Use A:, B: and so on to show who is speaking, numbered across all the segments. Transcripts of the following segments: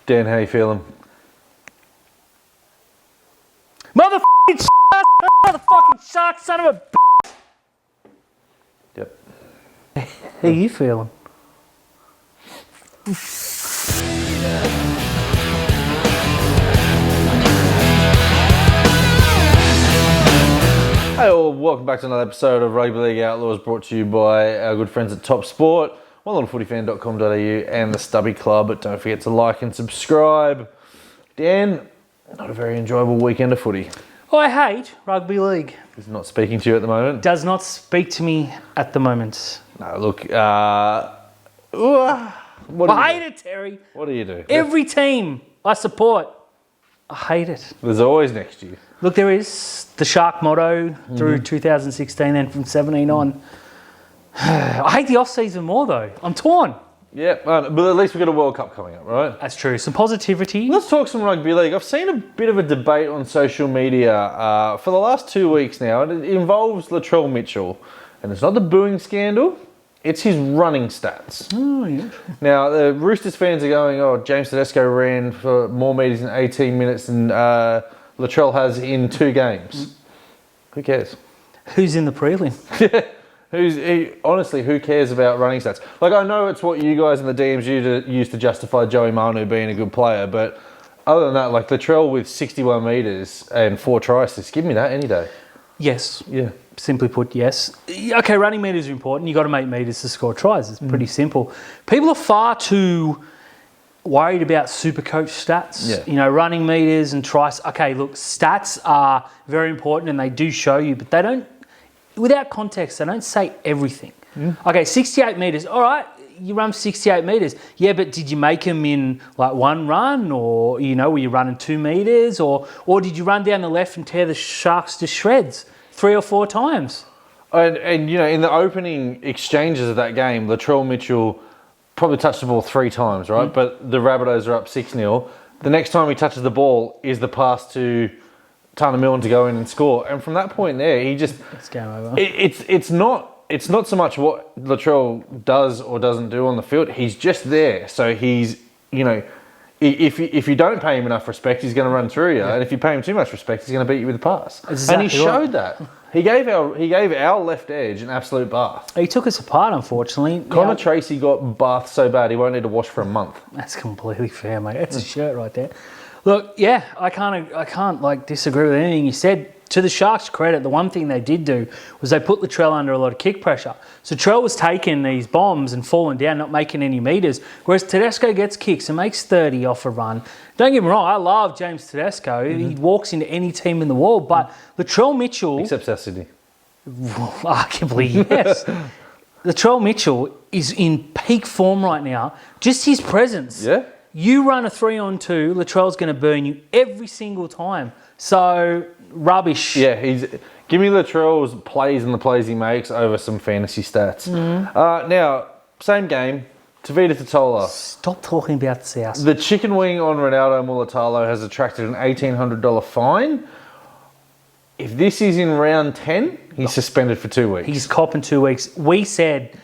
A: Dan, how you feeling?
B: Motherfucking motherfucking shark, son of a b****.
A: Yep.
B: How you feeling?
A: Hey all, welcome back to another episode of Rugby League Outlaws, brought to you by our good friends at Top Sport, onelittlefootyfan.com.au and the Stubby Club. But don't forget to like and subscribe. Dan, not a very enjoyable weekend of footy.
B: I hate rugby league.
A: He's not speaking to you at the moment.
B: Does not speak to me at the moment.
A: No, look, what
B: I hate it, Terry.
A: What do you do?
B: Every team I support, I hate it.
A: There's always next year.
B: Look, there is the Shark motto through 2016 and from 17 on. I hate the off-season more, though. I'm torn.
A: Yeah, but at least we've got a World Cup coming up, right?
B: That's true. Some positivity.
A: Let's talk some rugby league. I've seen a bit of a debate on social media for the last 2 weeks now, and it involves Latrell Mitchell. And it's not the booing scandal, it's his running stats.
B: Oh, yeah.
A: Now, the Roosters fans are going, oh, James Tedesco ran for more metres in 18 minutes than Latrell has in 2 games. Who cares?
B: Who's in the prelim?
A: Honestly, who cares about running stats? Like, I know it's what you guys in the DMs use to justify Joey Manu being a good player, but other than that, like Latrell with 61 metres and 4 tries, just give me that any day.
B: Yes.
A: Yeah.
B: Simply put, yes. Okay, running metres are important. You've got to make metres to score tries. It's pretty simple. People are far too worried about Supercoach stats.
A: Yeah.
B: You know, running metres and tries. Okay, look, stats are very important and they do show you, but they don't, without context, they don't say everything. Okay, 68 metres. All right, you run 68 metres. Yeah, but did you make them in like one run, or, you know, were you running 2 metres, or did you run down the left and tear the Sharks to shreds 3 or 4 times?
A: And you know, in the opening exchanges of that game, Latrell Mitchell probably touched the ball 3 times, right? But the Rabbitohs are up 6-0. The next time he touches the ball is the pass to Tana Milne to go in and score. And from that point there, he just...
B: It's game over.
A: It's not so much what Latrell does or doesn't do on the field. He's just there. So he's, you know, if you don't pay him enough respect, he's going to run through you. Yeah. And if you pay him too much respect, he's going to beat you with a pass.
B: Exactly.
A: And he showed that. He gave our left edge an absolute bath.
B: He took us apart, unfortunately.
A: Connor Tracy got bathed so bad he won't need to wash for a month.
B: That's completely fair, mate. That's a shirt right there. Look, yeah, I can't like disagree with anything you said. To the Sharks' credit, the one thing they did do was they put Latrell under a lot of kick pressure. So Latrell was taking these bombs and falling down, not making any metres, whereas Tedesco gets kicks and makes 30 off a run. Don't get me wrong, I love James Tedesco. He walks into any team in the world, but Latrell Mitchell...
A: Except South Sydney.
B: Arguably, yes. Latrell Mitchell is in peak form right now. Just his presence.
A: Yeah.
B: You run a 3-on-2, Latrell's going to burn you every single time. So... rubbish.
A: Yeah, give me Latrell's plays and the plays he makes over some fantasy stats. Now, same game, Tavita Totola.
B: Stop talking about the South.
A: The chicken wing on Ronaldo Mulatalo has attracted an $1,800 fine. If this is in round 10, he's suspended for 2 weeks.
B: He's copping 2 weeks. We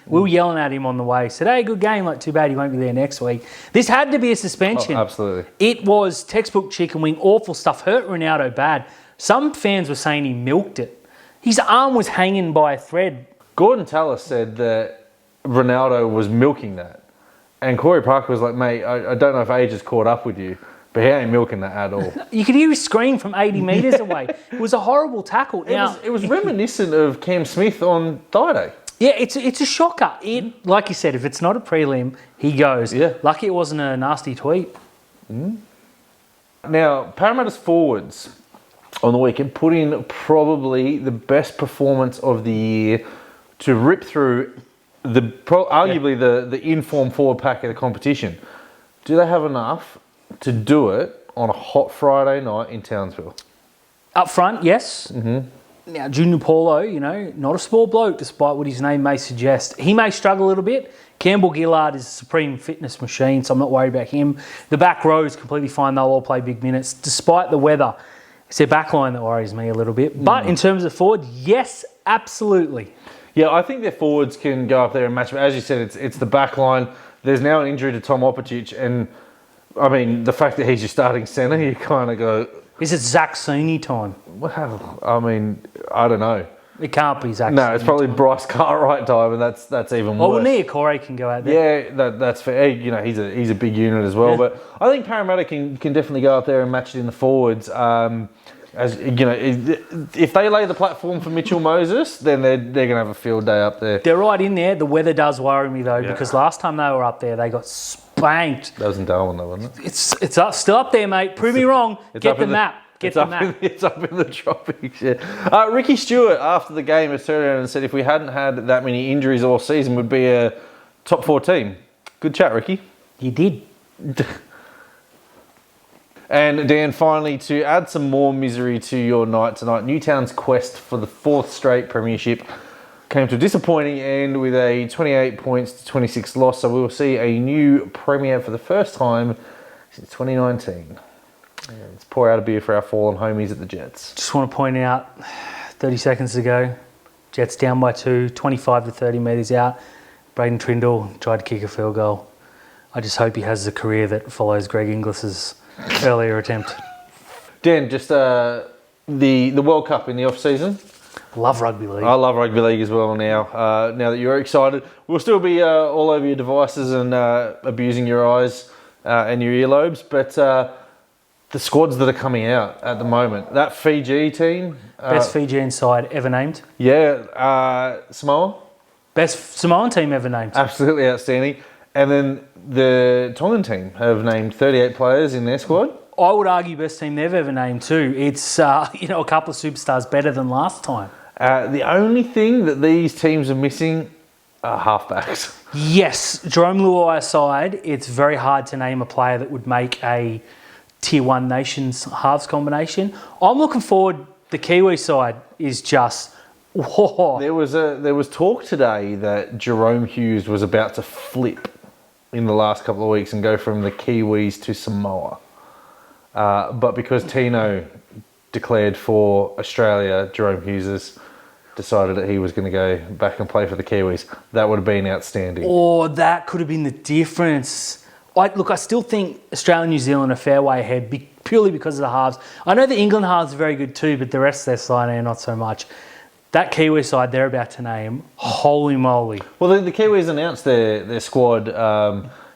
B: were yelling at him on the way. Said, hey, good game. Like, too bad he won't be there next week. This had to be a suspension.
A: Oh, absolutely.
B: It was textbook chicken wing, awful stuff. Hurt Ronaldo bad. Some fans were saying he milked it. His arm was hanging by a thread. Gordon
A: Tallis said that Ronaldo was milking that. And Corey Parker was like, mate, I don't know if age has caught up with you, but he ain't milking that at all.
B: You could hear his scream from 80 metres away. It was a horrible tackle.
A: It was reminiscent of Cam Smith on Friday.
B: Yeah, it's a shocker. Like you said, if it's not a prelim, he goes.
A: Yeah.
B: Lucky it wasn't a nasty tweet.
A: Now, Parramatta's forwards on the weekend put in probably the best performance of the year to rip through arguably the informed forward pack of the competition. Do they have enough to do it on a hot Friday night in Townsville?
B: Up front, yes. Now, Junior Paulo, you know, not a small bloke, despite what his name may suggest. He may struggle a little bit. Campbell Gillard is a supreme fitness machine, so I'm not worried about him. The back row is completely fine. They'll all play big minutes, despite the weather. It's their back line that worries me a little bit. But in terms of forward, yes, absolutely.
A: Yeah, I think their forwards can go up there and match. But as you said, it's the back line. There's now an injury to Tom Opetich, and I mean, the fact that he's your starting centre, you kind of go,
B: Is it Zach Sini time?
A: well, I mean, I don't know.
B: It can't be Zach.
A: No, it's probably Bryce Cartwright time, and that's even worse.
B: Well, Nia Corey can go out there.
A: Yeah, that's fair. You know, he's a big unit as well.
B: Yeah.
A: But I think Parramatta can definitely go out there and match it in the forwards. As you know, if they lay the platform for Mitchell Moses, then they're going to have a field day up there.
B: They're right in there. The weather does worry me though, because last time they were up there, they got spanked.
A: That was in Darwin, though, wasn't it?
B: It's still up there, mate. Prove me wrong. Get the map. Get the map.
A: It's up in the tropics. Yeah. Ricky Stewart, after the game, has turned around and said if we hadn't had that many injuries all season, would be a top 4 team. Good chat, Ricky.
B: You did.
A: And Dan, finally, to add some more misery to your night tonight, Newtown's quest for the 4th straight premiership came to a disappointing end with a 28 points to 26 loss. So we will see a new premier for the first time since 2019. Let's pour out a beer for our fallen homies at the Jets.
B: Just want to point out, 30 seconds ago, Jets down by 2, 25 to 30 metres out. Braden Trindle tried to kick a field goal. I just hope he has the career that follows Greg Inglis's earlier attempt.
A: Dan, just the World Cup in the off-season.
B: Love rugby league.
A: I love rugby league as well now. Now that you're excited. We'll still be all over your devices and abusing your eyes and your earlobes, but the squads that are coming out at the moment, that Fiji team.
B: Best Fijian side ever named.
A: Yeah, Samoa.
B: Best Samoan team ever named.
A: Absolutely outstanding. And then the Tongan team have named 38 players in their squad.
B: I would argue best team they've ever named too. It's a couple of superstars better than last time.
A: The only thing that these teams are missing are halfbacks.
B: Yes, Jerome Luai aside, it's very hard to name a player that would make a Tier 1 Nations halves combination. I'm looking forward. The Kiwi side is just... Whoa.
A: There was talk today that Jerome Hughes was about to flip in the last couple of weeks and go from the Kiwis to Samoa. But because Tino declared for Australia, Jerome Hughes has decided that he was going to go back and play for the Kiwis. That would have been outstanding.
B: Or that could have been the difference. I still think Australia and New Zealand are a fair way ahead purely because of the halves. I know the England halves are very good too, but the rest of their side are not so much. That Kiwi side they're about to name, holy moly. Well,
A: the Kiwis announced their squad,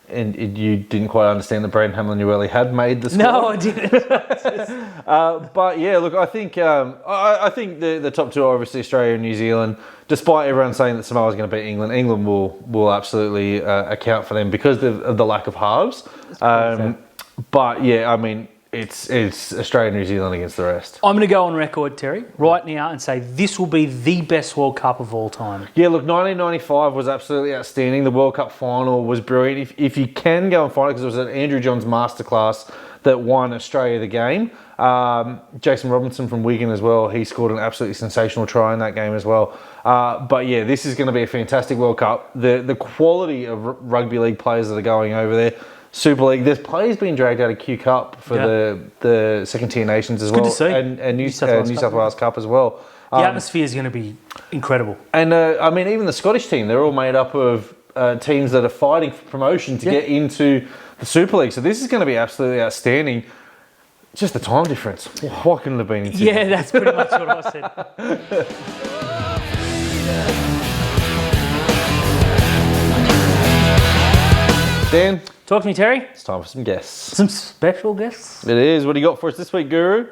A: and you didn't quite understand that Braden Hamlin-Uele had made the squad.
B: No, I didn't.
A: But yeah, look, I think the top two are obviously Australia and New Zealand. Despite everyone saying that Samoa's going to beat England, England will absolutely account for them because of the lack of halves. But yeah, I mean, it's Australia and New Zealand against the rest.
B: I'm going to go on record, Terry, right now and say this will be the best World Cup of all time.
A: Yeah, look, 1995 was absolutely outstanding. The World Cup final was brilliant. If you can go and find it, because it was at Andrew John's masterclass that won Australia the game. Jason Robinson from Wigan as well. He scored an absolutely sensational try in that game as well. But yeah, this is going to be a fantastic World Cup. The quality of rugby league players that are going over there. Super League. There's players being dragged out of Q Cup for the second tier nations as well.
B: Good to see.
A: And New South Wales Cup as well.
B: The atmosphere is going to be incredible.
A: And I mean, even the Scottish team, they're all made up of teams that are fighting for promotion to get into the Super League. So this is going to be absolutely outstanding. Just the time difference. What couldn't have been in Sydney?
B: Yeah, that's pretty much what I said.
A: Dan,
B: talk to me, Terry.
A: It's time for some guests.
B: Some special guests.
A: It is. What do you got for us this week, Guru?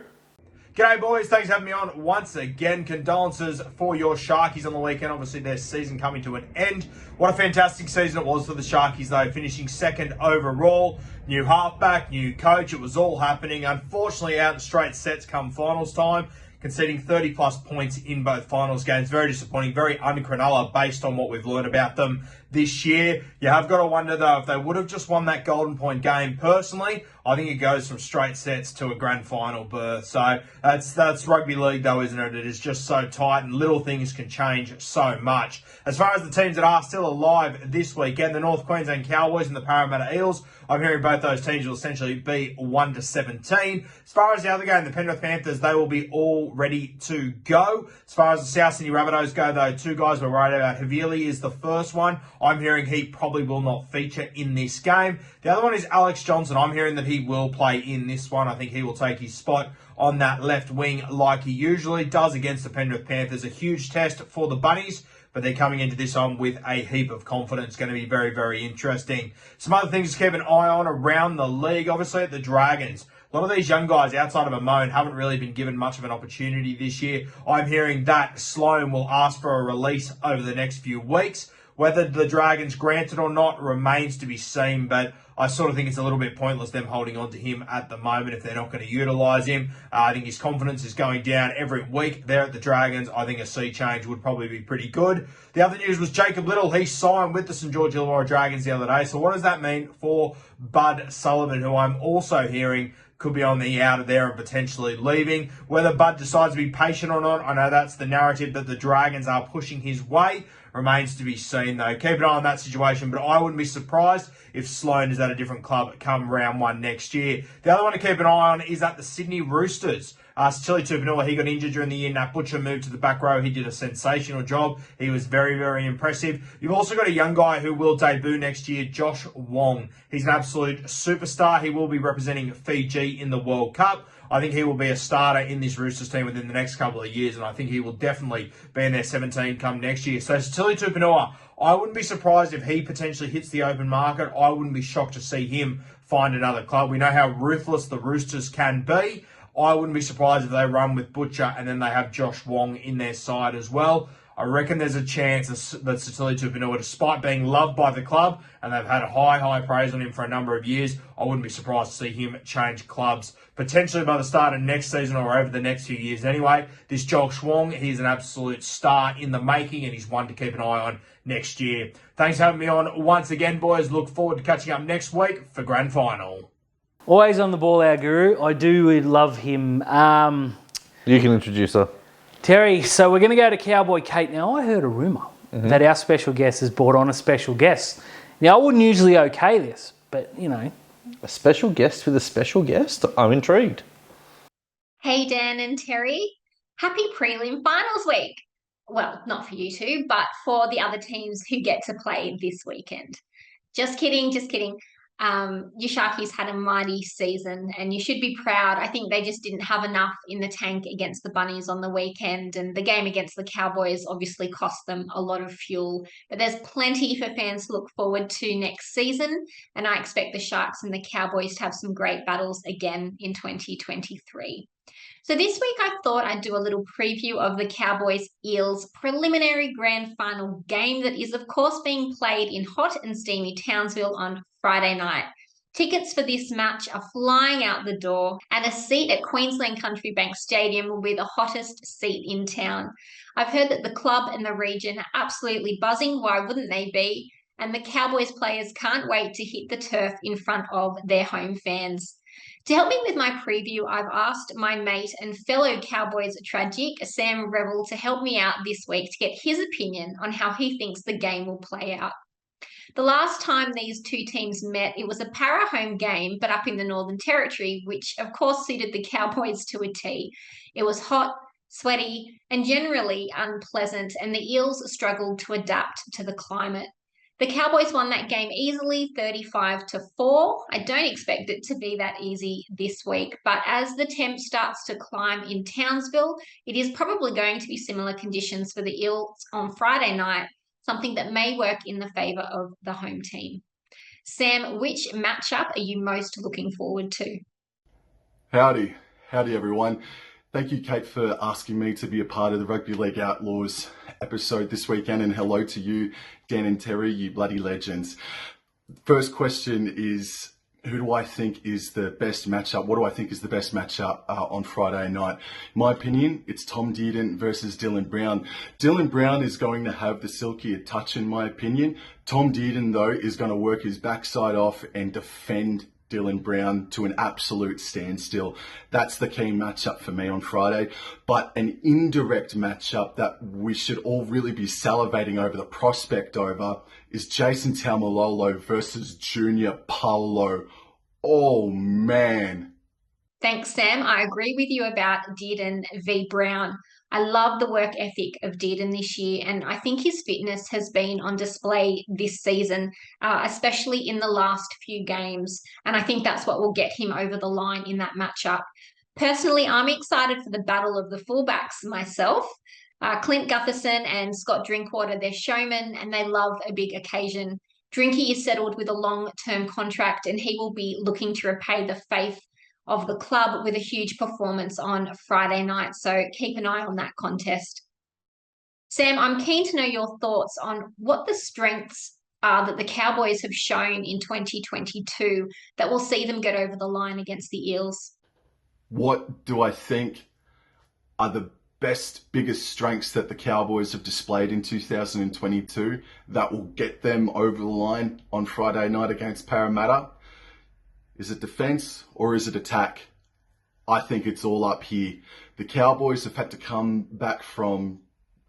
C: G'day boys, thanks for having me on once again. Condolences for your Sharkies on the weekend. Obviously their season coming to an end. What a fantastic season it was for the Sharkies though, finishing second overall. New halfback, new coach, it was all happening. Unfortunately out in straight sets come finals time, conceding 30 plus points in both finals games. Very disappointing, very un-Cronulla based on what we've learned about them this year. You have got to wonder though, if they would have just won that Golden Point game personally, I think it goes from straight sets to a grand final berth. So that's rugby league though, isn't it? It is just so tight and little things can change so much. As far as the teams that are still alive this weekend, the North Queensland Cowboys and the Parramatta Eels, I'm hearing both those teams will essentially be 1-17. As far as the other game, the Penrith Panthers, they will be all ready to go. As far as the South Sydney Rabbitohs go though, two guys we're worried about. Havili is the first one. I'm hearing he probably will not feature in this game. The other one is Alex Johnson. I'm hearing that he will play in this one. I think he will take his spot on that left wing like he usually does against the Penrith Panthers. A huge test for the Bunnies, but they're coming into this on with a heap of confidence. Going to be very, very interesting. Some other things to keep an eye on around the league. Obviously at the Dragons, a lot of these young guys outside of Amon haven't really been given much of an opportunity this year. I'm hearing that Sloan will ask for a release over the next few weeks. Whether the Dragons grant it or not remains to be seen, but I sort of think it's a little bit pointless them holding on to him at the moment if they're not going to utilise him. I think his confidence is going down every week there at the Dragons. I think a sea change would probably be pretty good. The other news was Jacob Little. He signed with the St George Illawarra Dragons the other day. So what does that mean for Bud Sullivan, who I'm also hearing could be on the out of there and potentially leaving? Whether Bud decides to be patient or not, I know that's the narrative that the Dragons are pushing his way. Remains to be seen, though. Keep an eye on that situation, but I wouldn't be surprised if Sloan is at a different club come round one next year. The other one to keep an eye on is at the Sydney Roosters. Sicily Tupanua, he got injured during the year. Nat Butcher moved to the back row. He did a sensational job. He was very, very impressive. You've also got a young guy who will debut next year, Josh Wong. He's an absolute superstar. He will be representing Fiji in the World Cup. I think he will be a starter in this Roosters team within the next couple of years, and I think he will definitely be in their 17 come next year. So Sicily Tupanua, I wouldn't be surprised if he potentially hits the open market. I wouldn't be shocked to see him find another club. We know how ruthless the Roosters can be. I wouldn't be surprised if they run with Butcher and then they have Josh Wong in their side as well. I reckon there's a chance that Sicily Tupanua, despite being loved by the club, and they've had a high praise on him for a number of years, I wouldn't be surprised to see him change clubs, potentially by the start of next season or over the next few years anyway. This Josh Wong, he's an absolute star in the making, and he's one to keep an eye on next year. Thanks for having me on once again, boys. Look forward to catching up next week for Grand Final.
B: Always on the ball, our guru. I do love him.
A: You can introduce her.
B: Terry, so we're going to go to Cowboy Kate. Now, I heard a rumour that our special guest has brought on a special guest. Now, I wouldn't usually okay this, but, you know.
A: A special guest with a special guest? I'm intrigued.
D: Hey, Dan and Terry. Happy Prelim Finals week. Well, not for you two, but for the other teams who get to play this weekend. Just kidding, just kidding. Your Sharkies had a mighty season and you should be proud. I think they just didn't have enough in the tank against the Bunnies on the weekend, and the game against the Cowboys obviously cost them a lot of fuel. But there's plenty for fans to look forward to next season, and I expect the Sharks and the Cowboys to have some great battles again in 2023. So this week I thought I'd do a little preview of the Cowboys Eels preliminary grand final game that is of course being played in hot and steamy Townsville on Friday night. Tickets for this match are flying out the door, and a seat at Queensland Country Bank Stadium will be the hottest seat in town. I've heard that the club and the region are absolutely buzzing. Why wouldn't they be? And the Cowboys players can't wait to hit the turf in front of their home fans. To help me with my preview, I've asked my mate and fellow Cowboys tragic, Sam Revel, to help me out this week to get his opinion on how he thinks the game will play out. The last time these two teams met, it was a para home game, but up in the Northern Territory, which of course suited the Cowboys to a T. It was hot, sweaty, and generally unpleasant, and the Eels struggled to adapt to the climate. The Cowboys won that game easily, 35-4. I don't expect it to be that easy this week, but as the temp starts to climb in Townsville, it is probably going to be similar conditions for the Eels on Friday night, something that may work in the favour of the home team. Sam, which matchup are you most looking forward to?
E: Howdy everyone. Thank you, Kate, for asking me to be a part of the Rugby League Outlaws episode this weekend, and hello to you, Dan and Terry, you bloody legends. First question is, who do I think is the best matchup? What do I think is the best matchup on Friday night? In my opinion, it's Tom Dearden versus Dylan Brown. Dylan Brown is going to have the silkier touch, in my opinion. Tom Dearden, though, is going to work his backside off and defend Dylan Brown to an absolute standstill. That's the key matchup for me on Friday. But an indirect matchup that we should all really be salivating over the prospect over is Jason Taumalolo versus Junior Paulo. Oh, man.
D: Thanks, Sam. I agree with you about Dearden v Brown. I love the work ethic of Dearden this year, and I think his fitness has been on display this season, especially in the last few games. And I think that's what will get him over the line in that matchup. Personally, I'm excited for the battle of the fullbacks myself. Clint Gutherson and Scott Drinkwater, they're showmen and they love a big occasion. Drinky is settled with a long-term contract and he will be looking to repay the faith of the club with a huge performance on Friday night. So keep an eye on that contest. Sam, I'm keen to know your thoughts on what the strengths are that the Cowboys have shown in 2022 that will see them get over the line against the Eels.
E: What do I think are the biggest strengths that the Cowboys have displayed in 2022 that will get them over the line on Friday night against Parramatta? Is it defense or is it attack? I think it's all up here. The Cowboys have had to come back from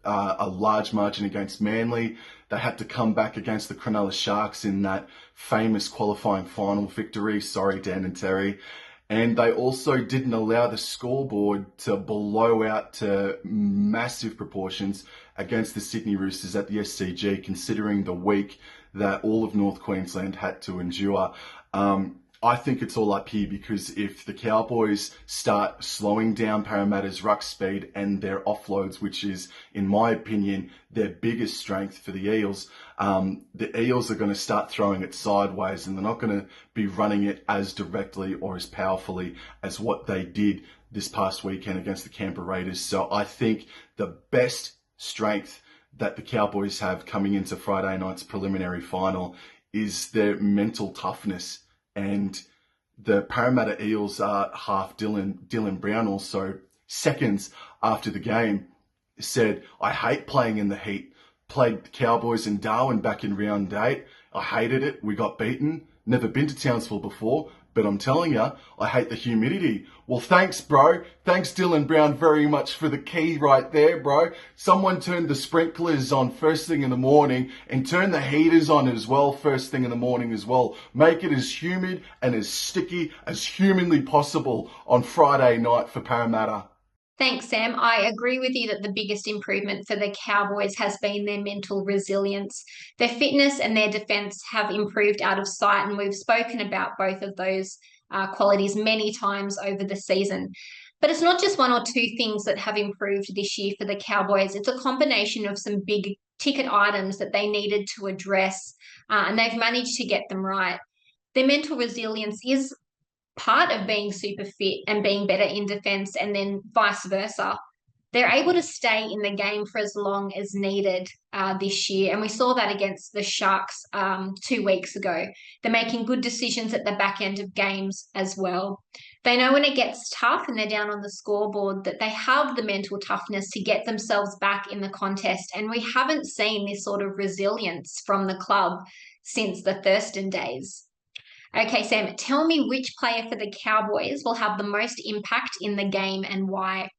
E: a large margin against Manly. They had to come back against the Cronulla Sharks in that famous qualifying final victory. Sorry, Dan and Terry. And they also didn't allow the scoreboard to blow out to massive proportions against the Sydney Roosters at the SCG, considering the week that all of North Queensland had to endure. I think it's all up here because if the Cowboys start slowing down Parramatta's ruck speed and their offloads, which is, in my opinion, their biggest strength for the Eels, the Eels are going to start throwing it sideways and they're not going to be running it as directly or as powerfully as what they did this past weekend against the Canberra Raiders. So I think the best strength that the Cowboys have coming into Friday night's preliminary final is their mental toughness. And the Parramatta Eels are half Dylan Brown also seconds after the game said, I hate playing in the heat. Played the Cowboys in Darwin back in round 8. I hated it. We got beaten. Never been to Townsville before. But I'm telling you, I hate the humidity. Well, thanks, bro. Thanks, Dylan Brown, very much for the key right there, bro. Someone turned the sprinklers on first thing in the morning and turn the heaters on as well first thing in the morning as well. Make it as humid and as sticky as humanly possible on Friday night for Parramatta.
D: Thanks, Sam. I agree with you that the biggest improvement for the Cowboys has been their mental resilience. Their fitness and their defense have improved out of sight, and we've spoken about both of those qualities many times over the season. But it's not just one or two things that have improved this year for the Cowboys. It's a combination of some big ticket items that they needed to address, and they've managed to get them right. Their mental resilience is part of being super fit and being better in defense, and then vice versa. They're able to stay in the game for as long as needed this year. And we saw that against the Sharks 2 weeks ago. They're making good decisions at the back end of games as well. They know when it gets tough and they're down on the scoreboard that they have the mental toughness to get themselves back in the contest. And we haven't seen this sort of resilience from the club since the Thurston days. Okay, Sam, tell me which player for the Cowboys will have the most impact in the game and why.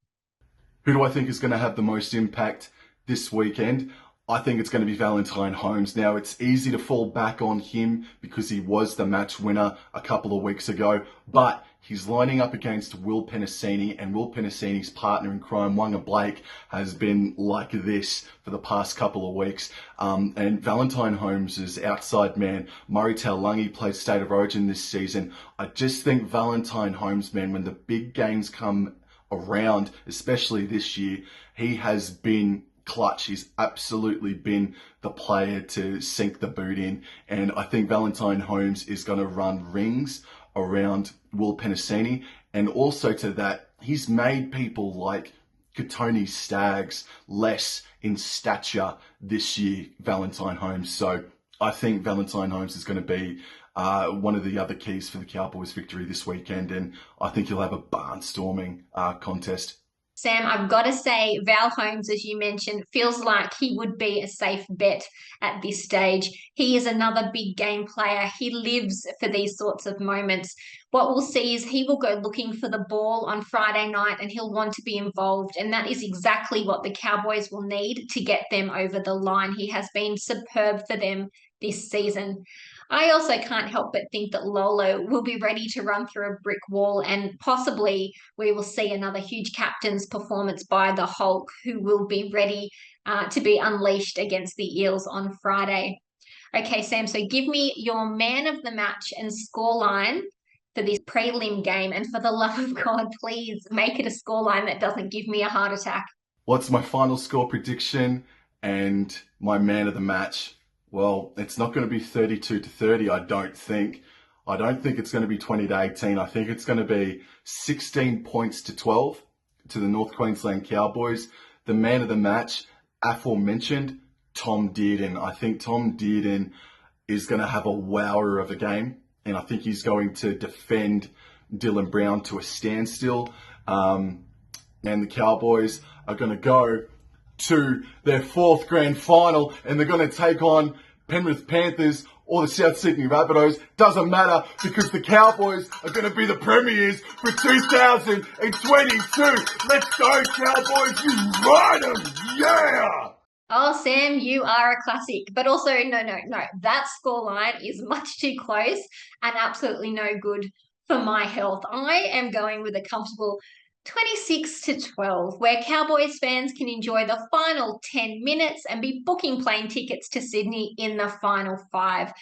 E: Who do I think is going to have the most impact this weekend? I think it's going to be Valentine Holmes. Now, it's easy to fall back on him because he was the match winner a couple of weeks ago, but he's lining up against Will Penasini, and Will Penasini's partner in crime, Wanga Blake, has been like this for the past couple of weeks. And Valentine Holmes' outside man, Murray Taulagi, played State of Origin this season. I just think Valentine Holmes, man, when the big games come around, especially this year, he has been clutch. He's absolutely been the player to sink the boot in. And I think Valentine Holmes is going to run rings around Will Penasini. And also to that, he's made people like Katoni Staggs less in stature this year, Valentine Holmes. So I think Valentine Holmes is going to be one of the other keys for the Cowboys' victory this weekend. And I think he'll have a barnstorming contest.
D: Sam, I've got to say, Val Holmes, as you mentioned, feels like he would be a safe bet at this stage. He is another big game player. He lives for these sorts of moments. What we'll see is he will go looking for the ball on Friday night and he'll want to be involved. And that is exactly what the Cowboys will need to get them over the line. He has been superb for them this season. I also can't help but think that Lolo will be ready to run through a brick wall, and possibly we will see another huge captain's performance by the Hulk, who will be ready to be unleashed against the Eels on Friday. Okay, Sam, so give me your man of the match and scoreline for this prelim game. And for the love of God, please make it a scoreline that doesn't give me a heart attack.
E: What's my final score prediction and my man of the match? Well, it's not going to be 32-30, I don't think. I don't think it's going to be 20-18. I think it's going to be 16 points to 12 to the North Queensland Cowboys. The man of the match, aforementioned, Tom Dearden. I think Tom Dearden is going to have a wower of a game, and I think he's going to defend Dylan Brown to a standstill. And the Cowboys are going to go to their fourth grand final, and they're going to take on Penrith Panthers or the South Sydney Rabbitohs. Doesn't matter, because the Cowboys are going to be the premiers for 2022. Let's go, Cowboys! You ride 'em! Yeah!
D: Oh, Sam, you are a classic. But also, no. That scoreline is much too close and absolutely no good for my health. I am going with a comfortable 26-12, where Cowboys fans can enjoy the final 10 minutes and be booking plane tickets to Sydney in the final 5.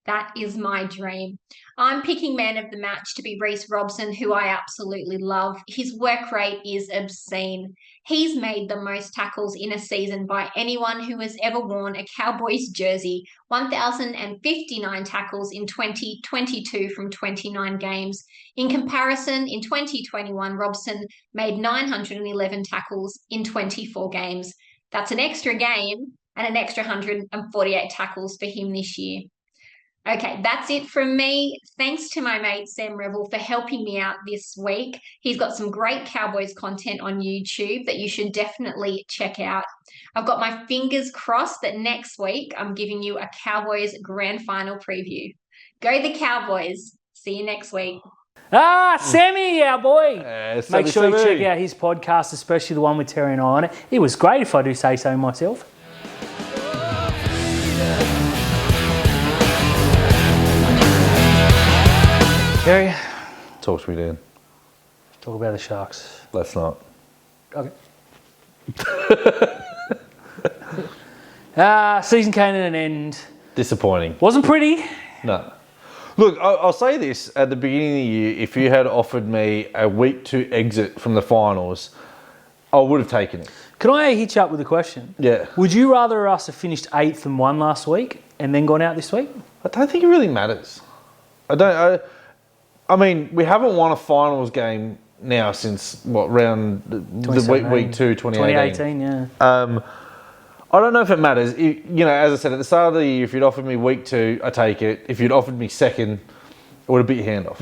D: That is my dream. I'm picking man of the match to be Reece Robson, who I absolutely love. His work rate is obscene. He's made the most tackles in a season by anyone who has ever worn a Cowboys jersey, 1,059 tackles in 2022 from 29 games. In comparison, in 2021, Robson made 911 tackles in 24 games. That's an extra game and an extra 148 tackles for him this year. Okay, that's it from me. Thanks to my mate Sam Revel for helping me out this week. He's got some great Cowboys content on YouTube that you should definitely check out. I've got my fingers crossed that next week I'm giving you a Cowboys grand final preview. Go the Cowboys. See you next week.
B: Sammy, our boy.
A: Sammy,
B: Make sure you
A: Sammy.
B: check out his podcast, especially the one with Terry and I on it. It was great, if I do say so myself. Terry,
A: Talk to me, Dan.
B: talk about the Sharks.
A: Let's not.
B: Okay. Season came to an end.
A: Disappointing.
B: Wasn't pretty.
A: No. Look, I'll say this. At the beginning of the year, if you had offered me a week 2 exit from the finals, I would have taken it.
B: Can I hit you up with a question?
A: Yeah.
B: Would you rather us have finished 8th and won last week and then gone out this week?
A: I don't think it really matters. I mean, we haven't won a finals game now since, round the week 2, 2018.
B: 2018, yeah.
A: I don't know if it matters. As I said, at the start of the year, if you'd offered me week 2, I take it. If you'd offered me second, it would have beat your hand off.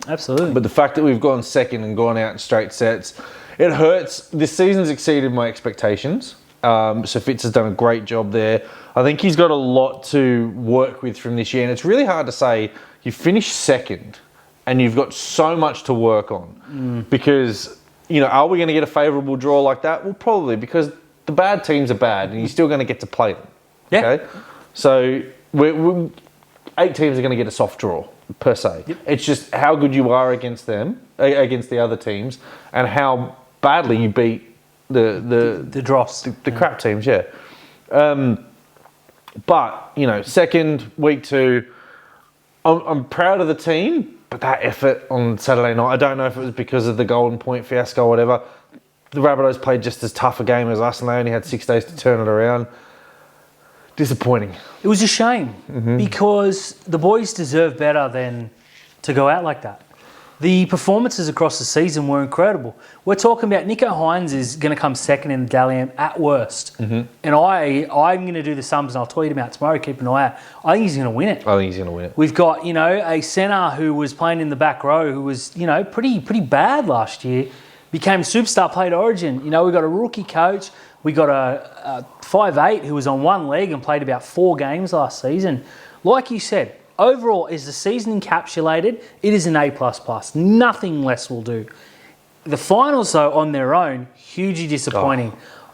B: Absolutely.
A: But the fact that we've gone second and gone out in straight sets, it hurts. This season's exceeded my expectations. So Fitz has done a great job there. I think he's got a lot to work with from this year. And it's really hard to say you finish second and you've got so much to work on. Because, are we going to get a favourable draw like that? Well, probably, because the bad teams are bad and you're still going to get to play them.
B: Yeah.
A: Okay? So 8 teams are going to get a soft draw, per se.
B: Yep.
A: It's just how good you are against them, against the other teams, and how badly you beat the
B: dross.
A: the crap teams, yeah. But, second, week 2, I'm proud of the team, but that effort on Saturday night, I don't know if it was because of the Golden Point fiasco or whatever. The Rabbitohs played just as tough a game as us, and they only had 6 days to turn it around. Disappointing.
B: It was a shame because the boys deserve better than to go out like that. The performances across the season were incredible. We're talking about Nico Hines is going to come second in the Dally-M at worst. And I'm going to do the sums and I'll tweet him out tomorrow. Keep an eye out. I think he's going to win it.
A: I think he's going to win it.
B: We've got, a centre who was playing in the back row who was, pretty bad last year. Became a superstar, played Origin. We've got a rookie coach. We got a 5'8" who was on one leg and played about 4 games last season. Like you said, overall, is the season encapsulated? It is an A++. Nothing less will do. The finals, though, on their own, hugely disappointing.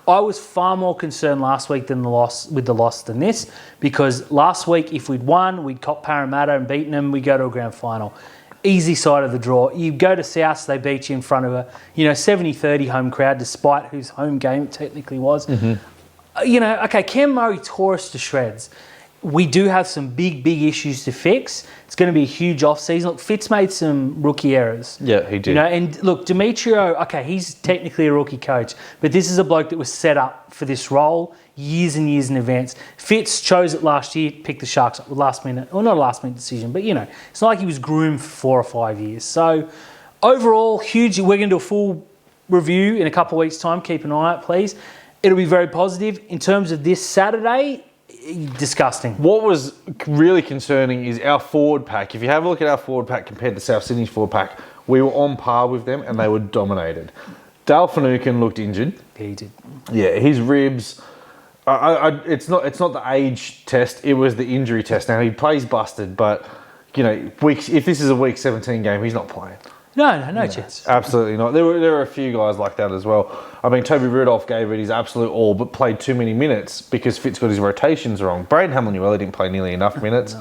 B: I was far more concerned last week than the loss than this, because last week, if we'd won, we'd cop Parramatta and beaten them, we'd go to a grand final. Easy side of the draw. You go to South, they beat you in front of a 70-30 home crowd, despite whose home game it technically was. Okay, Cam Murray tore us to shreds. We do have some big issues to fix. It's going to be a huge off-season. Look, Fitz made some rookie errors.
A: Yeah, he did.
B: And look, Demetrio, okay, he's technically a rookie coach, but this is a bloke that was set up for this role years and years in advance. Fitz chose it last year, picked the Sharks up with last minute, well, not a last minute decision, but it's not like he was groomed for 4 or 5 years. So overall, huge. We're going to do a full review in a couple of weeks' time. Keep an eye out, please. It'll be very positive. In terms of this Saturday, disgusting.
A: What was really concerning is our forward pack. If you have a look at our forward pack compared to South Sydney's forward pack, we were on par with them and they were dominated. Dale Finucane looked injured.
B: Yeah, he did.
A: Yeah, his ribs. It's not the age test. It was the injury test. Now he plays busted, but if this is a week 17 game, he's not playing.
B: No chance.
A: Absolutely not. There were a few guys like that as well. I mean, Toby Rudolph gave it his absolute all, but played too many minutes because Fitz got his rotations wrong. Braden Hamlin-Uele didn't play nearly enough minutes.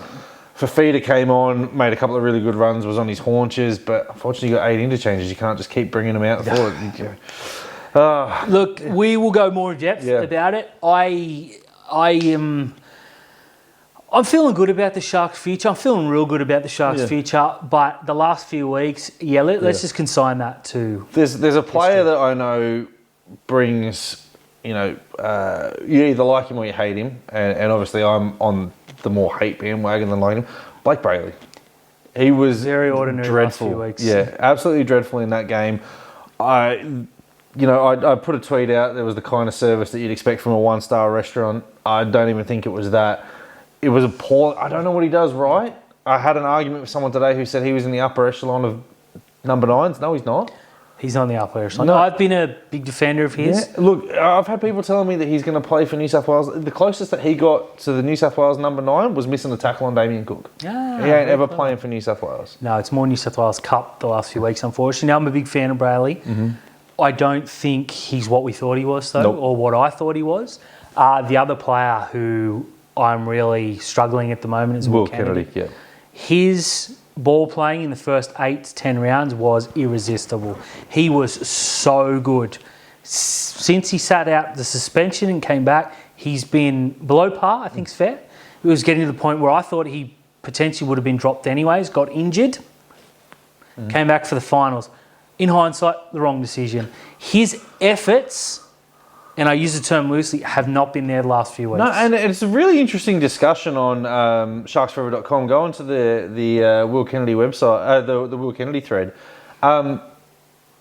A: Fafita came on, made a couple of really good runs, was on his haunches, but unfortunately you got 8 interchanges. You can't just keep bringing them out forward.
B: Look, we will go more in depth about it. I'm feeling good about the Sharks' future. I'm feeling real good about the Sharks' future. But the last few weeks, let's just consign that to.
A: There's a player that I know brings, you either like him or you hate him, and obviously I'm on the more hate bandwagon than like him. Blake Brayley. He was
B: very ordinary
A: dreadful.
B: Last few weeks.
A: Yeah, absolutely dreadful in that game. I put a tweet out. There was the kind of service that you'd expect from a 1-star restaurant. I don't even think it was that. It was appalling. I don't know what he does right. I had an argument with someone today who said he was in the upper echelon of number 9s. No, he's not.
B: He's on the upper echelon.
A: No.
B: I've been a big defender of his.
A: Yeah. Look, I've had people telling me that he's going to play for New South Wales. The closest that he got to the New South Wales number 9 was missing a tackle on Damien Cook. He ain't ever playing for New South Wales.
B: No, it's more New South Wales Cup the last few weeks, unfortunately. Now, I'm a big fan of Brayley. I don't think he's what we thought he was, though, or what I thought he was. The other player who I'm really struggling at the moment is Will Kennedy. Yeah. His ball playing in the first 8 to 10 rounds was irresistible. He was so good. Since he sat out the suspension and came back, he's been below par, I think it's fair. It was getting to the point where I thought he potentially would have been dropped anyways, got injured, came back for the finals. In hindsight, the wrong decision. His efforts, and I use the term loosely, have not been there the last few weeks.
A: No, and it's a really interesting discussion on sharksforever.com. Go onto the Will Kennedy website, the Will Kennedy thread. Now,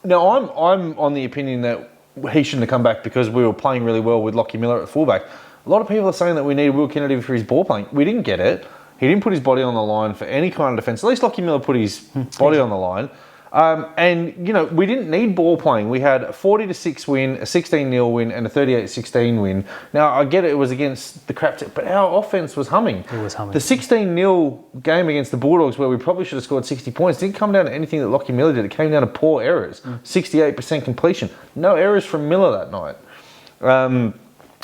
A: I'm on the opinion that he shouldn't have come back because we were playing really well with Lockie Miller at fullback. A lot of people are saying that we need Will Kennedy for his ball playing. We didn't get it. He didn't put his body on the line for any kind of defence. At least Lockie Miller put his body on the line. We didn't need ball playing. We had a 40-6 win, a 16-0 win, and a 38-16 win. Now, I get it was against the crap, but our offence was humming.
B: It was humming.
A: The 16-0 game against the Bulldogs, where we probably should have scored 60 points, didn't come down to anything that Lockie Miller did. It came down to poor errors. 68% completion. No errors from Miller that night.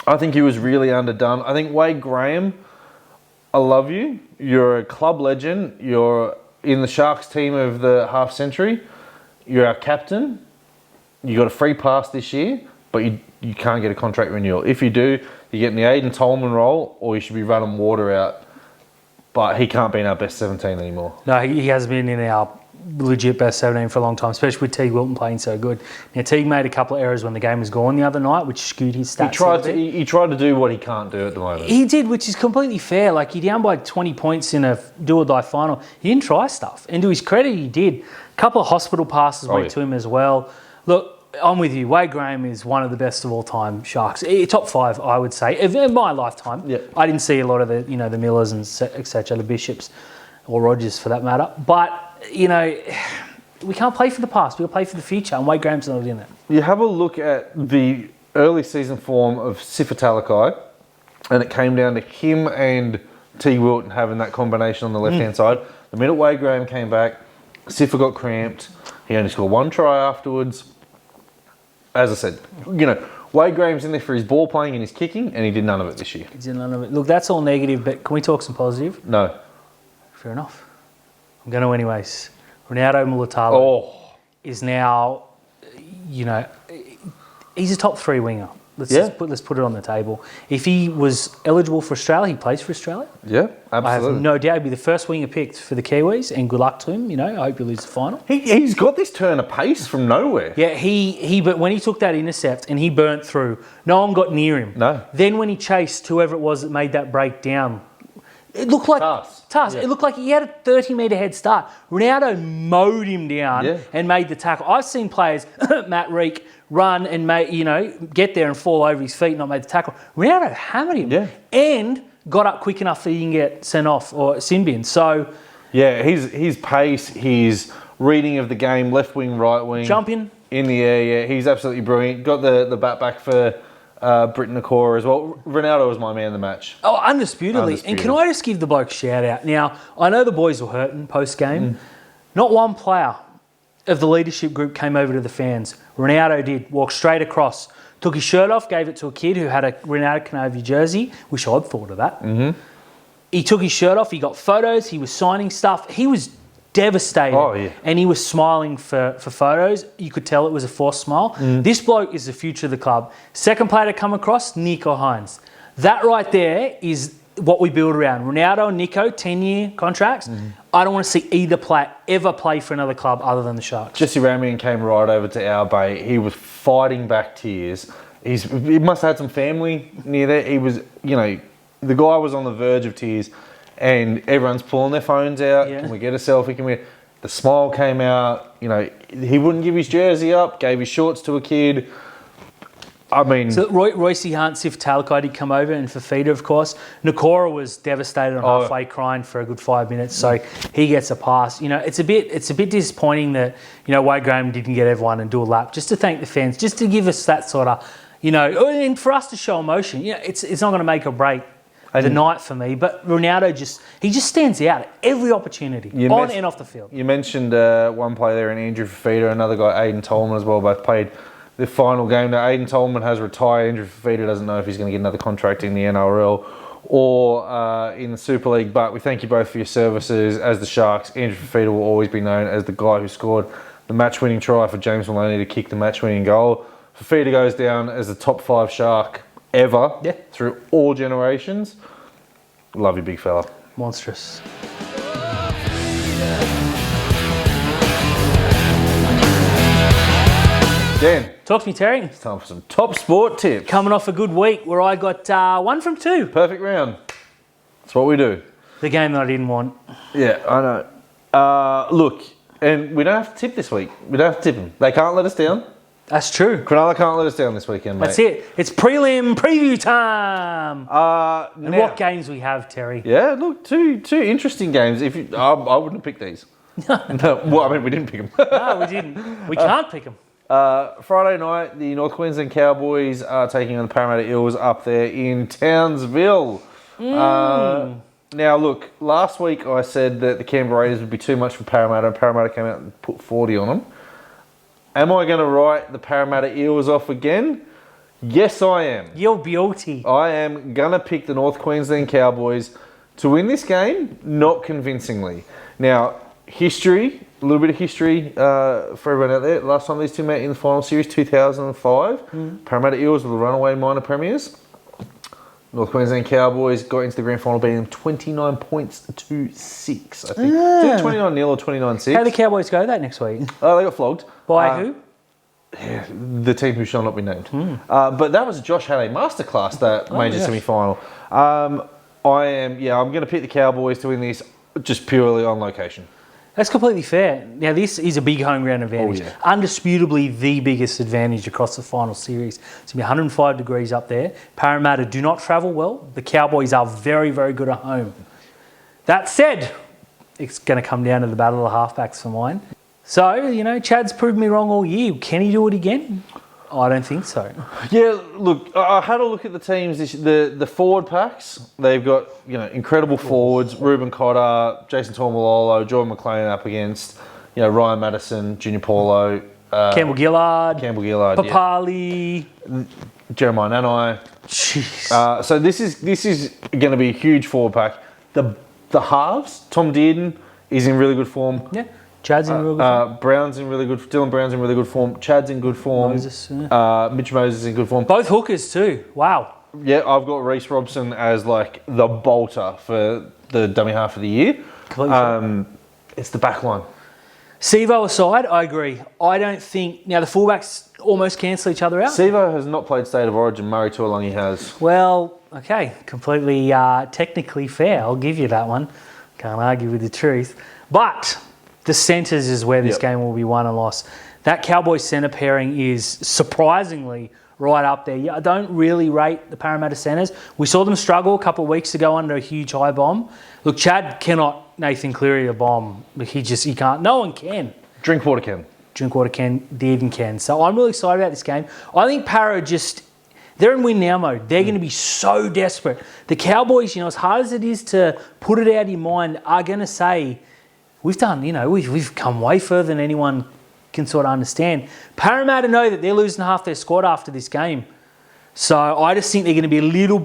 A: I think he was really underdone. I think Wade Graham, I love you. You're a club legend. You're in the Sharks team of the half century. You're our captain. You got a free pass this year, but you can't get a contract renewal. If you do, you're getting the Aiden Tolman role, or you should be running water out. But he can't be in our best 17 anymore.
B: No, he hasn't been in our legit best 17 for a long time, especially with Teague Wilton playing so good. Now, Teague made a couple of errors when the game was gone the other night, which skewed his stats.
A: He tried to do what he can't do at the moment.
B: He did, which is completely fair. Like, he down by 20 points in a do-or-die final. He didn't try stuff. And to his credit, he did. A couple of hospital passes went to him as well. Look, I'm with you. Wade Graham is one of the best of all time Sharks. Top 5, I would say, in my lifetime. Yep. I didn't see a lot of the Millers and etc., the Bishops, or Rogers for that matter. But, we can't play for the past. We'll play for the future, and Wade Graham's not in it.
A: You have a look at the early season form of Sifa Talakai, and it came down to him and T. Wilton having that combination on the left-hand side. The minute Wade Graham came back, Sifa got cramped. He only scored 1 try afterwards. as I said, Wade Graham's in there for his ball playing and his kicking, and he did none of it this year.
B: He did none of it. Look, that's all negative, but can we talk some positive?
A: No.
B: Fair enough. I'm going to anyways. Ronaldo Mulatalo is now, he's a top 3 winger. Let's put it on the table. If he was eligible for Australia, he plays for Australia.
A: Yeah, absolutely.
B: I have no doubt he'd be the first winger picked for the Kiwis, and good luck to him. I hope he loses the final.
A: He's got this turn of pace from nowhere.
B: Yeah, but when he took that intercept and he burnt through, no one got near him.
A: No.
B: Then when he chased whoever it was that made that break down, it looked like Tars. Yeah. It looked like he had a 30-metre head start. Ronaldo mowed him down and made the tackle. I've seen players, Matt Reek, run and get there and fall over his feet and not make the tackle. Ronaldo hammered him and got up quick enough that he can get sent off or sin bin. So,
A: his pace, his reading of the game, left wing, right wing,
B: jumping
A: in the air. He's absolutely brilliant. Got the bat back for Britton Nakora as well. Ronaldo was my man of the match.
B: Oh, undisputedly. And can I just give the bloke a shout out? Now, I know the boys were hurting post game. Not one player of the leadership group came over to the fans. Ronaldo did. Walked straight across. Took his shirt off, gave it to a kid who had a Ronaldo Canova jersey. Wish I'd thought of that. Mm-hmm. He took his shirt off. He got photos. He was signing stuff. He was devastated.
A: Oh, yeah.
B: And he was smiling for photos. You could tell it was a forced smile. This bloke is the future of the club. Second player to come across, Nico Hines. That right there is what we build around. Ronaldo and Nico, 10-year contracts. I don't want to see either player ever play for another club other than the Sharks.
A: Jesse Ramian came right over to our bay. He was fighting back tears. He must have had some family near there. He was, the guy was on the verge of tears, and everyone's pulling their phones out. Yeah. Can we get a selfie? The smile came out. He wouldn't give his jersey up, gave his shorts to a kid. I mean...
B: So Royce Hunt, Sif Talakai did come over, and Fafita, of course. Nakora was devastated on halfway, crying for a good 5 minutes, so he gets a pass. It's a bit disappointing that, Wade Graham didn't get everyone and do a lap, just to thank the fans, just to give us that sort of, and for us to show emotion. It's not going to make or break the night for me, but Ronaldo just stands out at every opportunity, on and off the field.
A: You mentioned one player there, and Andrew Fafita, another guy, Aiden Tolman as well, both played the final game. Now, Aiden Tolman has retired. Andrew Fafita doesn't know if he's going to get another contract in the NRL or in the Super League, but we thank you both for your services as the Sharks. Andrew Fafita will always be known as the guy who scored the match-winning try for James Maloney to kick the match-winning goal. Fafita goes down as the top 5 Shark ever through all generations. Love you, big fella.
B: Monstrous.
A: Dan.
B: Talk to me, Terry.
A: It's time for some top sport tips.
B: Coming off a good week where I got 1 from 2.
A: Perfect round. That's what we do.
B: The game that I didn't want.
A: Yeah, I know. Look, and we don't have to tip this week. We don't have to tip them. They can't let us down.
B: That's true.
A: Cronulla can't let us down this weekend, mate.
B: That's it. It's prelim preview time.
A: And
B: now, what games we have, Terry?
A: Yeah, look, two interesting games. I wouldn't pick these. No, well, I mean, we didn't pick them.
B: No, we didn't. We can't pick them.
A: Friday night, the North Queensland Cowboys are taking on the Parramatta Eels up there in Townsville. Now, look, last week I said that the Canberra Raiders would be too much for Parramatta, and Parramatta came out and put 40 on them. Am I going to write the Parramatta Eels off again? Yes, I am.
B: You're beauty.
A: I am going to pick the North Queensland Cowboys to win this game, not convincingly. Now, history, a little bit of history for everyone out there. Last time these two met in the final series, 2005. Parramatta Eels were the runaway minor premiers. North Queensland Cowboys got into the grand final, beating them 29 points to 6, I think. Is it 29-0 or 29-6?
B: How did the Cowboys go that next week?
A: Oh, they got flogged.
B: By who?
A: Yeah, the team who shall not be named. But that was a Josh Halley masterclass, that major semi-final. I'm going to pick the Cowboys to win this just purely on location.
B: That's completely fair. Now, this is a big home ground advantage. Undisputably the biggest advantage across the final series. It's going to be 105 degrees up there. Parramatta do not travel well. The Cowboys are very, very good at home. That said, it's going to come down to the battle of the halfbacks for mine. So, Chad's proved me wrong all year. Can he do it again? I don't think so. Yeah,
A: look, I had a look at the teams. The forward packs, they've got incredible forwards. Ruben Cotter, Jason Taumalolo, Jordan McLean up against Ryan Madison, Junior Paulo,
B: Campbell Gillard,
A: Campbell Gillard,
B: Papali.
A: Jeremiah Nanai.
B: Jeez.
A: So this is going to be a huge forward pack. The halves, Tom Dearden is in really good form.
B: Yeah. Chad's in real good form.
A: Brown's in really good. Dylan Brown's in really good form. Chad's in good form.
B: Moses, yeah.
A: Mitch Moses is in good form.
B: Both hookers too. Wow.
A: Yeah, I've got Reece Robson as like the bolter for the dummy half of the year. It's the back line.
B: Sevo aside, I agree. I don't think... Now, the fullbacks almost cancel each other out.
A: Sevo has not played State of Origin. Murray Tuolungi has.
B: Well, okay. Completely technically fair. I'll give you that one. Can't argue with the truth. But the centres is where this game will be won and lost. That Cowboys centre pairing is surprisingly right up there. I don't really rate the Parramatta centres. We saw them struggle a couple of weeks ago under a huge high bomb. Look, Chad cannot Nathan Cleary a bomb. He can't. No one can.
A: Drinkwater can.
B: Drinkwater can. Dearden can. So I'm really excited about this game. I think Para they're in win now mode. They're going to be so desperate. The Cowboys, as hard as it is to put it out of your mind, are going to say, we've come way further than anyone can sort of understand. Parramatta know that they're losing half their squad after this game. So I just think they're going to be a little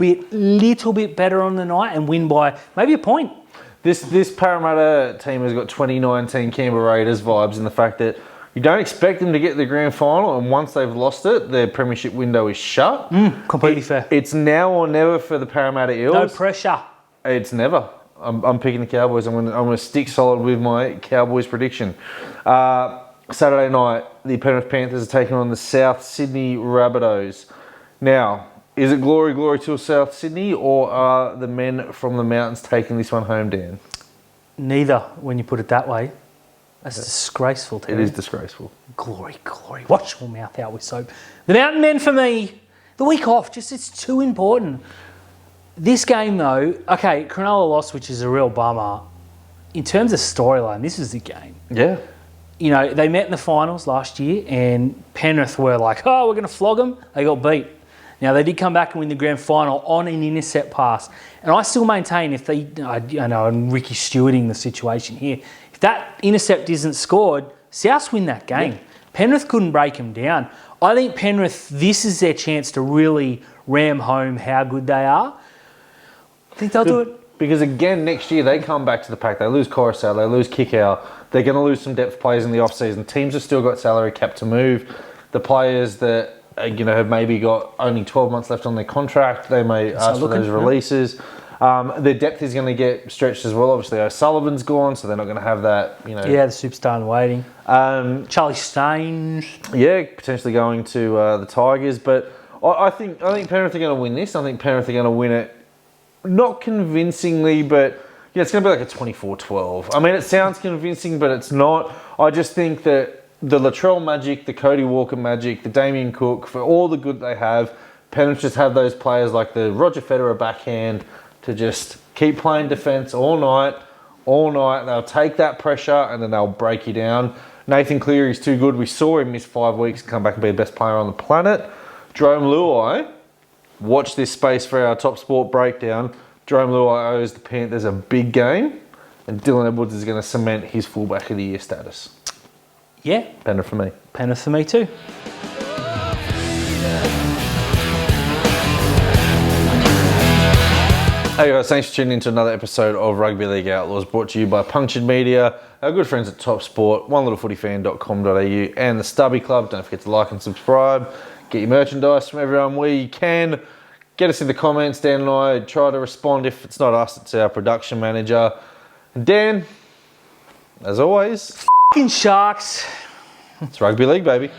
B: bit better on the night and win by maybe a point.
A: This Parramatta team has got 2019 Canberra Raiders vibes in the fact that you don't expect them to get to the grand final, and once they've lost it, their premiership window is shut.
B: Completely fair.
A: It's now or never for the Parramatta Eels.
B: No pressure.
A: It's never. I'm picking the Cowboys. I'm going to stick solid with my Cowboys prediction. Saturday night, the Penrith Panthers are taking on the South Sydney Rabbitohs. Now, is it glory to South Sydney, or are the men from the mountains taking this one home, Dan?
B: Neither, when you put it that way. That's disgraceful, Terry.
A: It is disgraceful.
B: Glory. Wash your mouth out with soap. The Mountain Men for me, the week off, it's too important. This game, though, okay, Cronulla lost, which is a real bummer. In terms of storyline, this is the game.
A: Yeah.
B: They met in the finals last year, and Penrith were like, oh, we're going to flog them. They got beat. Now, they did come back and win the grand final on an intercept pass. And I still maintain if they, I'm Ricky Stewarding the situation here, if that intercept isn't scored, Souths win that game. Yeah. Penrith couldn't break them down. I think Penrith, this is their chance to really ram home how good they are. I think they'll do it.
A: Because again, next year they come back to the pack. They lose Coruscant, they lose Kickow. They're going to lose some depth players in the off-season. Teams have still got salary cap to move. The players that have maybe got only 12 months left on their contract, they may ask for those releases. Their depth is going to get stretched as well. Obviously, O'Sullivan's gone, so they're not going to have that.
B: Yeah, the superstar in waiting. Charlie Staines.
A: Yeah, potentially going to the Tigers, but I think Penrith are going to win this. I think Penrith are going to win it, not convincingly, but it's going to be like a 24-12. I mean, it sounds convincing, but it's not. I just think that the Latrell magic, the Cody Walker magic, the Damien Cook, for all the good they have, Penrith just have those players like the Roger Federer backhand to just keep playing defence all night. They'll take that pressure and then they'll break you down. Nathan Cleary's too good. We saw him miss 5 weeks, come back and be the best player on the planet. Jerome Luai, watch this space for our top sport breakdown. Jerome Luai owes the Panthers a big game, and Dylan Edwards is going to cement his fullback of the year status.
B: Yeah.
A: Penrith for me.
B: Penrith for me too.
A: Hey guys, thanks for tuning in to another episode of Rugby League Outlaws, brought to you by Punctured Media, our good friends at Top Sport, onelittlefootyfan.com.au, and the Stubby Club. Don't forget to like and subscribe. Get your merchandise from everyone where you can. Get us in the comments. Dan and I try to respond. If it's not us, it's our production manager. And Dan, as always,
B: F***ing Sharks.
A: It's Rugby League, baby.